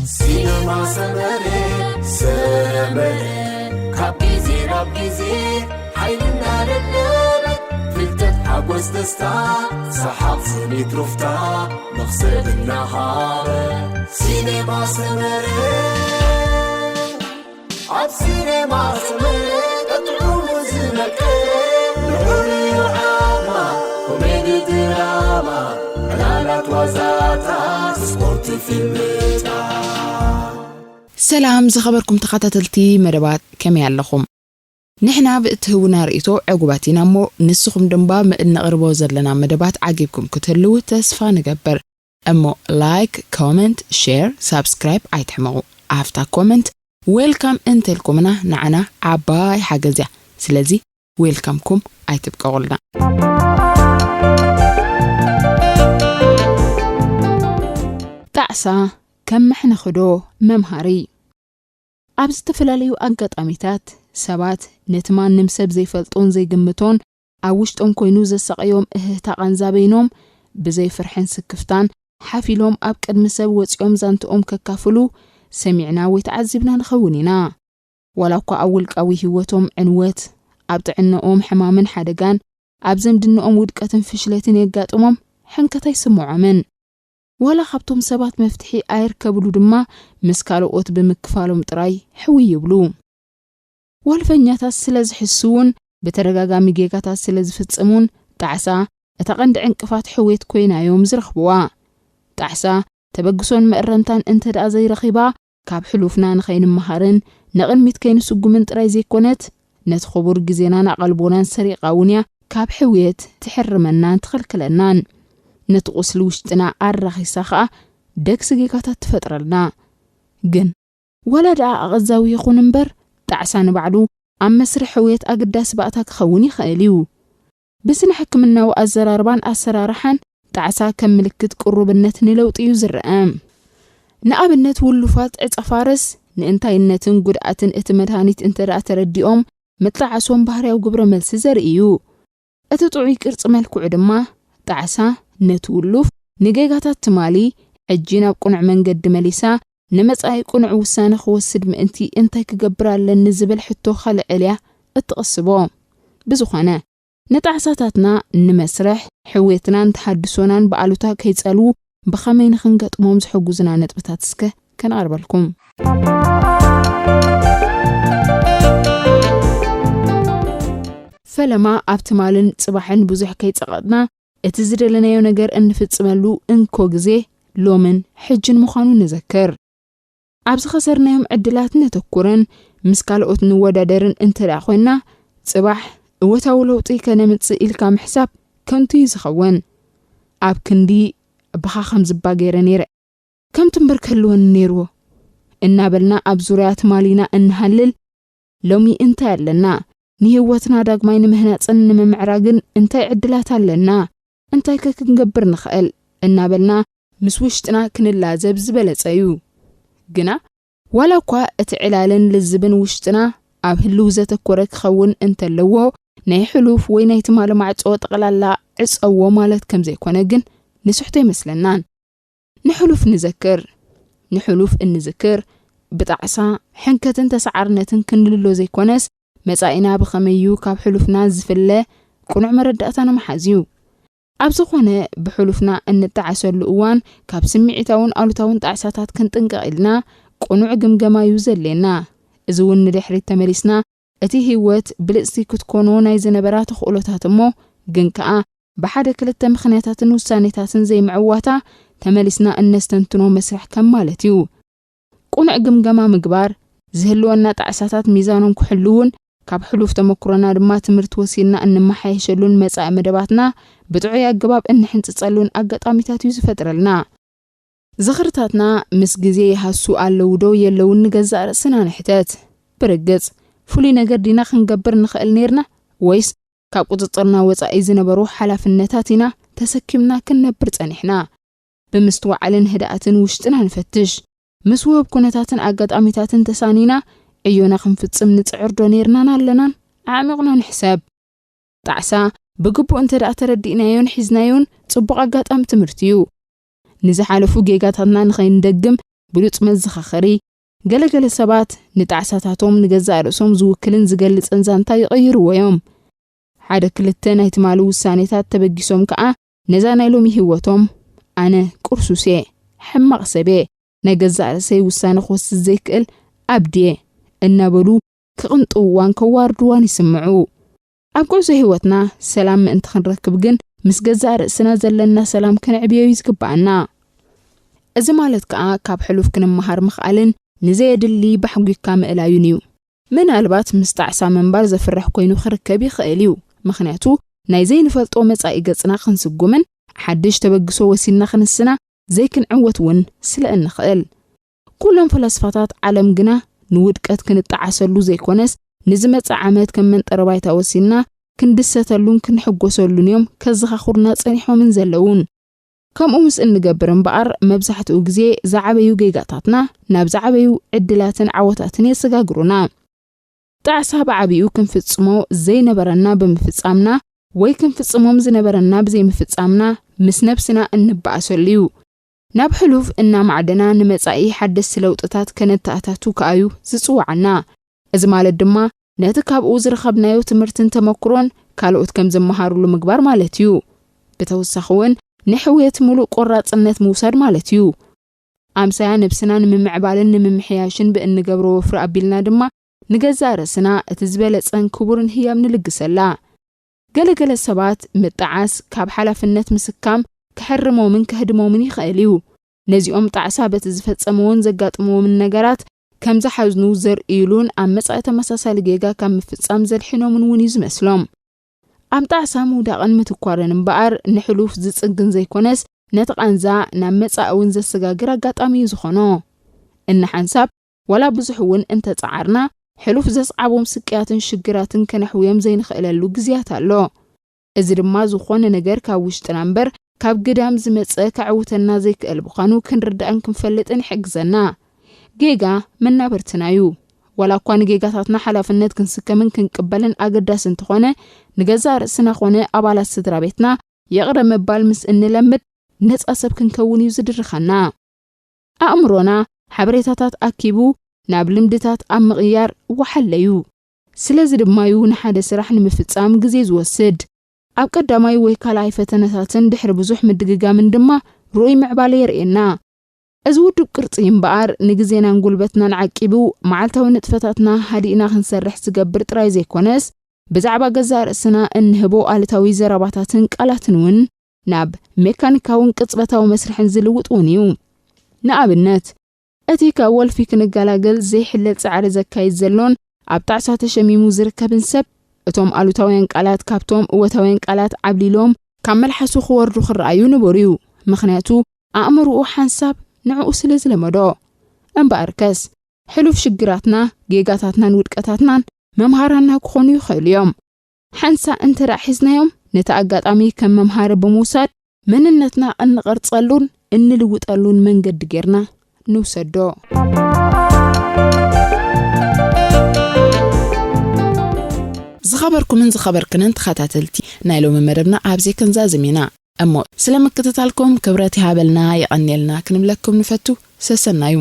سينما سمرة كابيزي رابيزي حيلنا للنبت فلتت حقوز دستا صحاب صنيت رفتا نخسر النهار سينما سمرة عب سينما سمرة تطعم زنك نحولي عاما كوميدي دراما ملالات وزاتا سبورت فيلمتا سلام زخبركم تخاتلتي مدبات كمي اللخم نحنا بتهونا رئيتو عقوباتنا مو نسخم دنبا مئن نقربو زلنا مدبات عاقبكم كتلو تسفا نقبر امو لايك كومنت شير سابسكرايب عيتحمغو عفتا كومنت ويلكم انتلكمنا نعنا عباي حاجزيا سلازي ويلكمكم عيتبقى غلنا تعسى كم احنا خدو ممهاري عبز تفلاليو أنقطاميتات سبات نتمان نمسب زي فلطون زي قمتون عوشتون كوينو زي ساقيوم اهتاقان زابينوم بزي فرحين سكفتان حافلوم أبكاد مسب وطيوم زانتوم ككافلو سمعنا ويتعذبنا نخونينا ولوكو أول قوي هوتوم عنوات عبتعناوم حمامن حدقان عبزم دنوم ودكاتن فشلتين يقاتومم حنكتاي سموعا من ولا خبتم سبات مفتحي آير كبلو دما مسكالو اوت بمكفالو مطراي حوي يبلو والفنياتا سلز حسون بترغاغا ميغيغاتا سلز فتسمون تعسا اتقند عنقفات حويت كوينا يوم زرخبوا تعسا تبقسون مقرنتان انت دا زي رخيبا كاب حلوفنا نخين مهارن نغن ميتكين سقومن طراي زي كونت نتخبر جزينا نقلبونان سريقاونيا كاب حويت تحرمنان تخلكلنان نتقوس لوشتنا عرخي ساخا دكس جيكاتا تفترلنا جن ولا دا أغزاوي يخون انبر تعسان بعدو عم مسرح حويت أقداس بقتاك خوني خيليو بس نحكمنا وأزراربان أسرارحان تعسا كم ملكت قرب النت نلوط يوزر رقام نقاب النت واللفات عطفارس نانتاي النتن قدعتن اتمدهانيت انترا ترديهم مطلع عسوان بحريا وقبر ملس زرقيو اتطعي كرص ملكو عدما تعسا نتولف نجيغاتات تمالي عجينا بقنع منقد مليسا نمصاي قنع وسانه خوسد مانتي انتي كغبرا لنزبل حتو خلع عليا اتقصبو بزخانه نتعساتاتنا نمسرح حويتنا نتحدثونان بقالوتا كيصالو بخمين خنقطموم زحغوزنا نطبتات اسكه كنقربلكم فلما ابتمالن صباحن بزح كيصقدنا اتزدلنايو ነገር እንፍጽመሉ እንኮ ግዜ ሎምን ሕጅን መኻኑ ንዘከር ኣብዚ خسرنايوم ዕድላት ነተኩረን ምስካልኦት ንወዳደርን እንተዳ ኮይና ጽባሕ እወታው ለውጢ ከነምጽ ኢልካ ምሕሳብ ከንቱ ይዝኸውን ኣብ ክንዲ በኻኸም ዝባገረ ነይረ ከም ትንበርከልወን ነይርዎ እናበልና ኣብ ዙርያት ማሊና እንሃልል ሎሚ እንታይ ኣለና ንህይወትና ዳግማይ ንምህናጽን ንምምዕራግን እንታይ ዕድላት ኣለና እንታይ ከክንገብር ንኽእል እናበልና ምስ ውሽጥና ክንላዘብ ዝበለጸዩ ግና ዋላ እኳ እቲ ዕላልን ልዝብን ውሽጥና ኣብ ህልው ዘተኮረ ክኸውን እንተለዎ ናይ ሕሉፍ ወይ ናይ ትማል ማዕጾ ጠቕላላ ዕጸዎ ማለት ከም ዘይኮነ ግን ንስሕቶ ይመስለናን ንሕሉፍ እንዝክር ብጣዕሳ ሕንከትን ተሰዓርነትን ክንልሎ ዘይኮነስ መጻኢና ብኸመዩ ካብ ሕሉፍና ዝፍለ ቁኑዕ መረዳእታና መሓዝዩ ኣብ ዝኾነ ብሕሉፍና እንተዓሰሉ እዋን ካብ ስምዒታውን ኣሉታውን ጣዕሳታት ክንጥንቀቕ ኢልና ቁኑዕ ግምገማዩ ዘለና እዚ እውን ንድሕሪት ተመሊስና እቲ ህይወት ብልጽቲ ክትኮኖ ናይ ዝነበራ ተኽእሎታት እሞ ግን ከኣ ብሓደ ክልተ ምኽንያታትን ውሳኔታትን ዘይምዕዋታ ተመሊስና እነስተንትኖ መስራሕ ከም ማለት እዩ ቁኑዕ ግምገማ ምግባር ዝህልወና ጣዕሳታት ሚዛኖም ክሕልውን ካብ ሕሉፍ ተመክሮና ድማ ትምህርቲ ወሲድና እንመሓየሸሉን መጻኢ መደባትና ብጥዑይ ኣገባብ እንሕንጽጸሉን ኣጋጣሚታት እዩ ዝፈጥረልና ዝኽርታትና ምስ ግዜ ይሃሱ ኣለዉ ዶ የለውን ንገዛእ ርእስና ንሕተት ብርግጽ ፍሉይ ነገር ዲና ክንገብር ንኽእል ነርና ወይስ ካብ ቁጥጥርና ወጻኢ ዝነበሩ ሓላፍነታት ኢና ተሰኪምና ክንነብር ጸኒሕና ብምስትዋዕልን ህድኣትን ውሽጥና ንፈትሽ ምስ ውህብ ኩነታትን ኣጋጣሚታትን ተሳኒና እዮና ክንፍጽም ንጽዕርዶ ነርናን ኣለናን ዓሚቕና ንሕሰብ ጣዕሳ بقبو انت دا تردينايون حزنايون صبق أقاتام تمرتيو نزحالفو جيغاتنا نخين دقم ብሉጽ መዘኻኸሪ ገለገለ ሰባት ንጣዕሳታቶም ንገዛእ ርእሶም ዝውክልን ዝገልጽን ዛንታ ይቕይርዎዮም ሓደ ክልተ ናይ ትማሉ ውሳኔታት ተበጊሶም ከዓ ነዛ ናይ ሎሚ ህይወቶም ኣነ ቁርሱስ ሕማቕ ሰብ ናይ ገዛእ ርእሰይ ውሳነ ክወስድ ዘይክእል ኣብድየ እናበሉ ክቕንጥዋን ከዋርድዋን ይስምዑ ኣብ ቁርሱ ህይወትና ሰላም ምእንቲ ክንረክብ ግን ምስ ገዛእ ርእስና ዘለና ሰላም ክንዕብዮ ይዝግባአና እዚ ማለት ከዓ ካብ ሕሉፍ ክንመሃር ምኽኣልን ንዘየድሊ ባሕጉካ ምእላዩን እዩ ምናልባት ምስ ጣዕሳ መንባር ዘፍርሕ ኮይኑ ክርከብ ይኽእል እዩ ምኽንያቱ ናይ ዘይንፈልጦ መጻኢ ገጽና ክንስጉምን ሓድሽ ተበግሶ ወሲና ክንስና ዘይክንዕወት እውን ስለ እንኽእል ኩሎም ፈላስፋታት ዓለም ግና ንውድቀት ክንጣዓሰሉ ዘይኮነስ ንዝመጽ ዓመት ከም መንጠረባይታ ወሲና ክንድሰተሉን ክንሕጎሰሉን እዮም ከዘኻኽሩና ጸኒሖምን ዘለውን ከምኡ ምስ እንገብር እምበኣር መብዛሕትኡ ግዜ ዝዓበዩ ጌጋታትና ናብ ዝዓበዩ ዕድላትን ዓወታትን የሰጋግሩና ጣዕሳ ብዓብዩ ክንፍጽሞ ዘይነበረና ብምፍጻምና ወይ ክንፍጽሞም ዝነበረና ብዘይምፍጻምና ምስ ነብስና እንበኣሰሉ እዩ ናብ ሕሉፍ እናማዕደና ንመጻኢ ሓደስ ለውጥታት ከነተኣታቱ ከኣዩ ዝጽዋዓና እዚ ማለት ድማ ነቲ ካብኡ ዝረኸብናዮ ትምህርትን ተመክሮን ካልኦት ከም ዝመሃሩሉ ምግባር ማለት እዩ ብተወሳኺ እውን ንሕውየት ሙሉእ ቆራጽነት ምውሳድ ማለት እዩ ኣምሳያ ነብስና ንምምዕባልን ንምምሕያሽን ብእንገብሮ ወፍሪ ኣቢልና ድማ ንገዛእ ርእስና እቲ ዝበለጸን ክቡርን ህያብ ንልግሰላ ገለገለ ሰባት ምጣዓስ ካብ ሓላፍነት ምስካም ክሕርሞምን ክህድሞምን ይኽእል እዩ ነዚኦም ጣዕሳ በቲ ዝፈጸመውን ዘጋጥመዎምን ነገራት ከም ዝሓዝኑ ዘርኢሉን ኣብ መጻኢ ተመሳሳሊ ጌጋ ካብ ምፍጻም ዘድሕኖምን እውን እዩ ዝመስሎም ኣብ ጣዕሳ ምውዳቕን ምትኳርን እምበኣር ንሕሉፍ ዝጽግን ዘይኮነስ ነቲ ቃንዛ ናብ መጻኢ እውን ዘሰጋግር ኣጋጣሚ እዩ ዝኾኖ እንሓንሳብ ወላ ብዙሕ እውን እንተጻዓርና ሕሉፍ ዘስዓቦም ስቅያትን ሽግራትን ከነሕውዮም ዘይንኽእለሉ ግዝያት ኣሎ እዚ ድማ ዝኾነ ነገር ካብ ውሽጥና እምበር ካብ ግዳም ዝመጸ ከዕውተና ዘይክእል ብዃኑ ክንርዳእን ክንፈልጥን ይሕግዘና ጌጋ መናበርትና እዩ ወላ እኳ ንጌጋታትና ሓላፍነት ክንስከምን ክንቅበልን ኣገዳሲ እንትኾነ ንገዛእ ርእስና ኾነ ኣባላት ስድራ ቤትና የቕረብ ምባል ምስ እንለምድ ነፃ ሰብ ክንከውን እዩ ዝድርኸና ኣእምሮና ሓበሬታታት ኣኪቡ ናብ ልምድታት ኣብ ምቕያር ወሓለዩ ስለዚ ድማ እዩ ንሓደ ስራሕ ንምፍጻም ግዜ ዝወስድ ኣብ ቀዳማይ ወይ ካልኣይ ፈተነታትን ድሕሪ ብዙሕ ምድግጋምን ድማ ሩኡይ ምዕባለ የርእየና እዚ ውድብ ቅርጺ እምበኣር ንግዜናን ጉልበትናን ዓቂቡ መዓልታዊ ንጥፈታትና ሃዲእና ክንሰርሕ ዝገብር ጥራይ ዘይኮነስ ብዛዕባ ገዛእ ርእስና እንህቦ ኣሉታዊ ዘረባታትን ቃላትን እውን ናብ ሜካኒካውን ቅጽበታዊ መስርሕን ዝልውጥ እውን እዩ ንኣብነት እቲ ካብ ወልፊ ክንገላገል ዘይሕለል ጻዕሪ ዘካይድ ዘሎን ኣብ ጣዕሳ ተሸሚሙ ዝርከብን ሰብ እቶም ኣሉታውያን ቃላት ካብቶም እወታውያን ቃላት ዓብሊሎም ካብ መልሓሱ ክወርዱ ክረኣዩ ንበርዩ ምኽንያቱ ኣእምሮኡ ሓንሳብ ንዕኡ ስለ ዝለመዶ እምበኣርከስ ሕሉፍ ሽግራትና ጌጋታትናን ውድቀታትናን መምሃራና ክኾኑ ይኽእሉ እዮም ሓንሳ እንተደኣ ሒዝናዮም ነቲ ኣጋጣሚ ከም መምሃሪ ብምውሳድ መንነትና እንቐርጸሉን እንልውጠሉን መንገዲ ጌርና ንውሰዶ ዝኸበርኩምን ዝኸበርክንን ተኸታተልቲ ናይ ሎሚ መደብና ኣብዘይ ክንዛዝሚና እሞ ስለምክትታልኩም ክብረት ይሃበልና ይቐኒልና ክንብለኩም ንፈቱ ሰሰናዩ